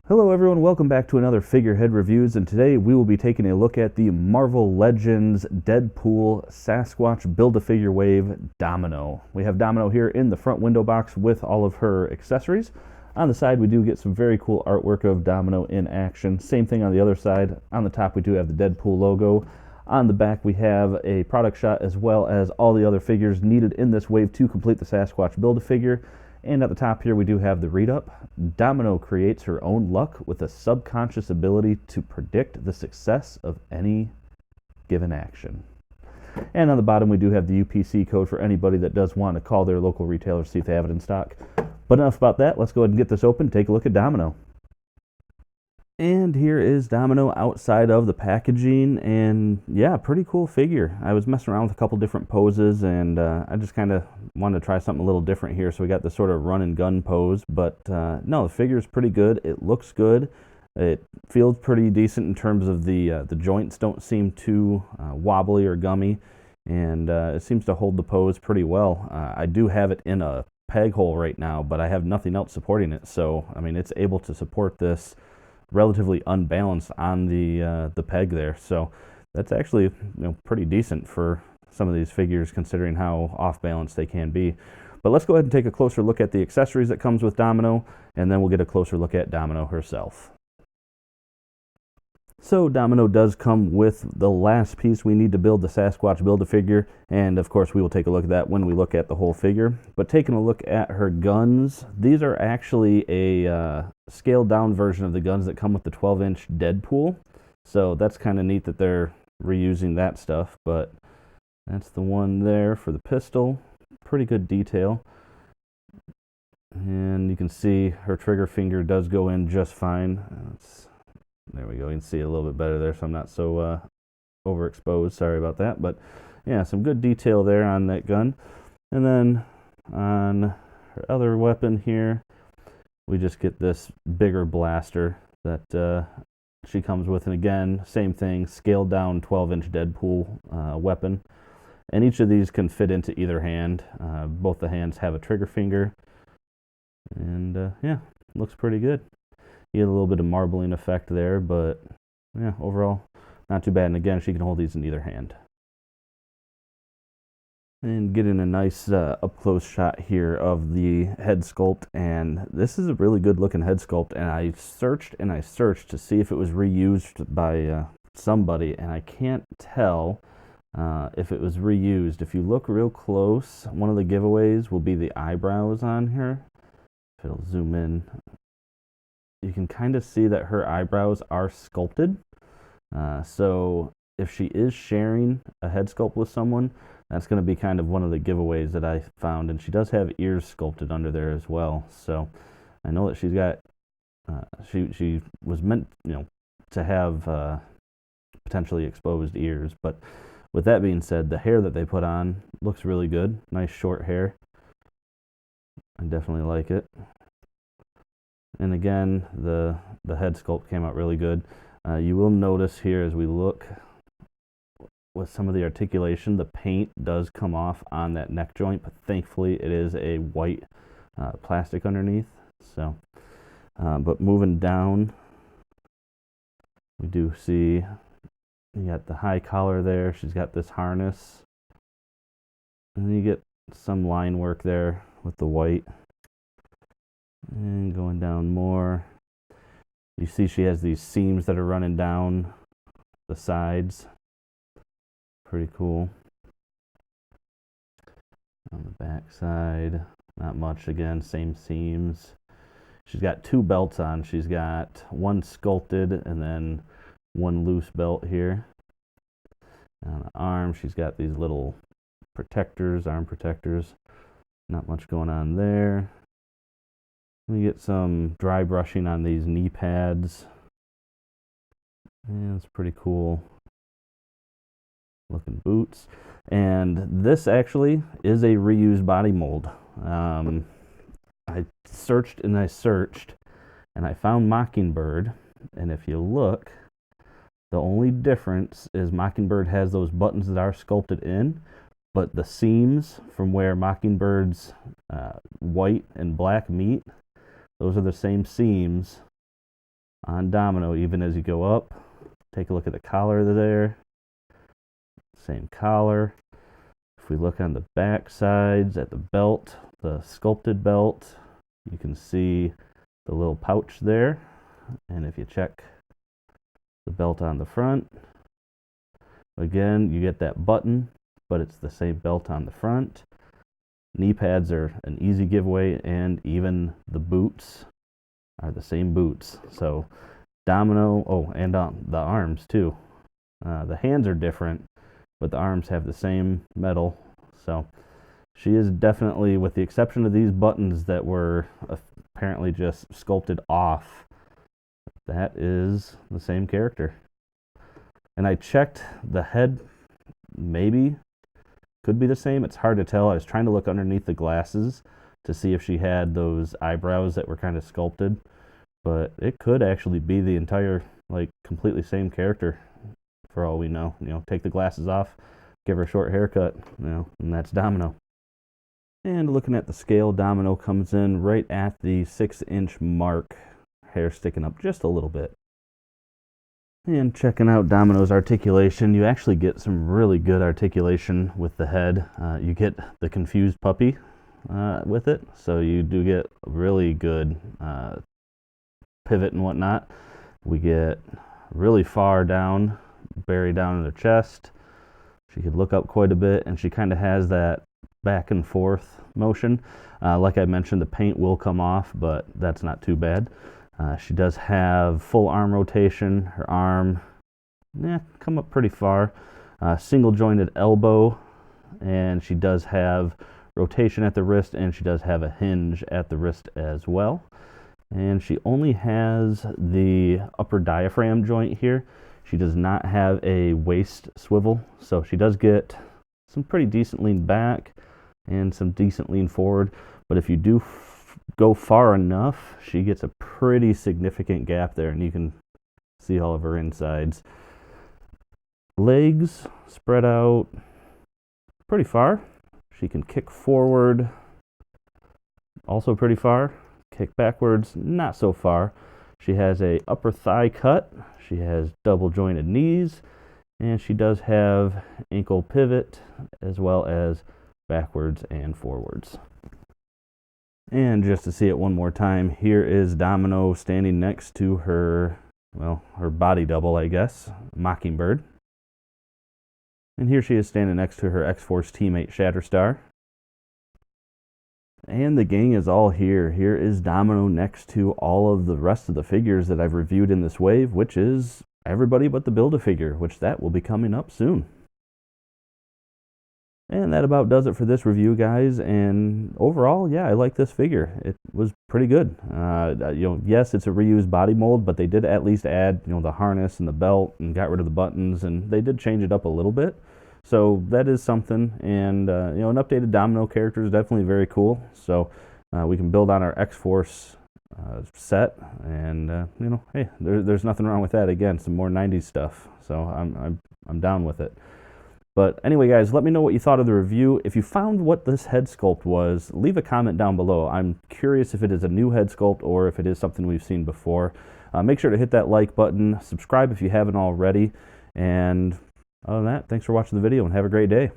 Hello everyone, welcome back to another Figurehead Reviews, and today we will be taking a look at the Marvel Legends Deadpool Sasquatch Build-A-Figure Wave Domino. We have Domino here in the front window box with all of her accessories. On the side we do get some very cool artwork of Domino in action. Same thing on the other side. On the top we do have the Deadpool logo. On the back we have a product shot as well as all the other figures needed in this wave to complete the Sasquatch Build-A-Figure. And at the top here we do have the read-up. Domino creates her own luck with a subconscious ability to predict the success of any given action. And on the bottom we do have the UPC code for anybody that does want to call their local retailer to see if they have it in stock. But enough about that, let's go ahead and get this open and take a look at Domino. And here is Domino outside of the packaging, and yeah, pretty cool figure. I was messing around with a couple different poses, and I just kind of wanted to try something a little different here, so we got this sort of run and gun pose. But no, the figure is pretty good. It looks good. It feels pretty decent in terms of the joints don't seem too wobbly or gummy, and it seems to hold the pose pretty well. I do have it in a peg hole right now, but I have nothing else supporting it, so I mean it's able to support this relatively unbalanced on the peg there, so that's actually pretty decent for some of these figures considering how off balance they can be. But let's go ahead and take a closer look at the accessories that comes with Domino, and then we'll get a closer look at Domino herself. So Domino does come with the last piece we need to build the Sasquatch Build-A-Figure, and of course we will take a look at that when we look at the whole figure. But taking a look at her guns, these are actually a scaled down version of the guns that come with the 12-inch Deadpool. So that's kind of neat that they're reusing that stuff, but that's the one there for the pistol. Pretty good detail. And you can see her trigger finger does go in just fine. There we go, you can see it a little bit better there, so I'm not so overexposed, sorry about that. But yeah, some good detail there on that gun. And then on her other weapon here, we just get this bigger blaster that she comes with. And again, same thing, scaled down 12-inch Deadpool weapon. And each of these can fit into either hand. Both the hands have a trigger finger. And yeah, looks pretty good. You get a little bit of marbling effect there, but yeah, overall, not too bad. And again, she can hold these in either hand. And getting a nice up-close shot here of the head sculpt, and this is a really good-looking head sculpt, and I searched to see if it was reused by somebody, and I can't tell if it was reused. If you look real close, one of the giveaways will be the eyebrows on here. If it'll zoom in, you can kind of see that her eyebrows are sculpted. So if she is sharing a head sculpt with someone, that's going to be kind of one of the giveaways that I found. And she does have ears sculpted under there as well. So I know that she's got, she was meant, to have potentially exposed ears. But with that being said, the hair that they put on looks really good. Nice short hair. I definitely like it. And again, the head sculpt came out really good. You will notice here as we look with some of the articulation, the paint does come off on that neck joint, but thankfully it is a white plastic underneath. So, but moving down, we do see you got the high collar there. She's got this harness, and then you get some line work there with the white. And going down more, you see she has these seams that are running down the sides. Pretty cool. On the back side, not much. Again, same seams. She's got two belts on. She's got one sculpted and then one loose belt here. On the arm, she's got these little protectors, arm protectors. Not much going on there. We get some dry brushing on these knee pads. Yeah, it's pretty cool looking boots. And this actually is a reused body mold. I searched and I searched, and I found Mockingbird. And if you look, the only difference is Mockingbird has those buttons that are sculpted in, but the seams from where Mockingbird's white and black meet, those are the same seams on Domino. Even as you go up, take a look at the collar there. Same collar. If we look on the back sides at the belt, the sculpted belt, you can see the little pouch there. And if you check the belt on the front, again, you get that button, but it's the same belt on the front. Knee pads are an easy giveaway, and even the boots are the same boots. So Domino, oh, and the arms too. The hands are different, but the arms have the same metal. So she is definitely, with the exception of these buttons that were apparently just sculpted off, that is the same character. And I checked the head, maybe could be the same. It's hard to tell. I was trying to look underneath the glasses to see if she had those eyebrows that were kind of sculpted, but it could actually be the entire, like, completely same character for all we know. You know, take the glasses off, give her a short haircut, you know, and that's Domino. And looking at the scale, Domino comes in right at the 6-inch mark, hair sticking up just a little bit. And checking out Domino's articulation, you actually get some really good articulation with the head. You get the confused puppy with it, so you do get really good pivot and whatnot. We get really far down, buried down in her chest. She could look up quite a bit, and she kind of has that back and forth motion. Like I mentioned, the paint will come off, but that's not too bad. She does have full arm rotation. Her arm, come up pretty far. Single jointed elbow, and she does have rotation at the wrist, and she does have a hinge at the wrist as well. And she only has the upper diaphragm joint here. She does not have a waist swivel, so she does get some pretty decent lean back and some decent lean forward. But if you do go far enough, she gets a pretty significant gap there, and you can see all of her insides. Legs spread out pretty far. She can kick forward also pretty far. Kick backwards, not so far. She has a upper thigh cut. She has double jointed knees, and she does have ankle pivot as well as backwards and forwards. And just to see it one more time, here is Domino standing next to her, well, her body double, I guess, Mockingbird. And here she is standing next to her X-Force teammate Shatterstar. And the gang is all here. Here is Domino next to all of the rest of the figures that I've reviewed in this wave, which is everybody but the Build-A-Figure, which that will be coming up soon. And that about does it for this review, guys. And overall, yeah, I like this figure. It was pretty good. Yes, it's a reused body mold, but they did at least add, the harness and the belt and got rid of the buttons, and they did change it up a little bit. So that is something. And an updated Domino character is definitely very cool. So we can build on our X-Force set, and hey, there's nothing wrong with that. Again, some more 90s stuff. So I'm down with it. But anyway, guys, let me know what you thought of the review. If you found what this head sculpt was, leave a comment down below. I'm curious if it is a new head sculpt or if it is something we've seen before. Make sure to hit that like button, subscribe if you haven't already, and other than that, thanks for watching the video and have a great day.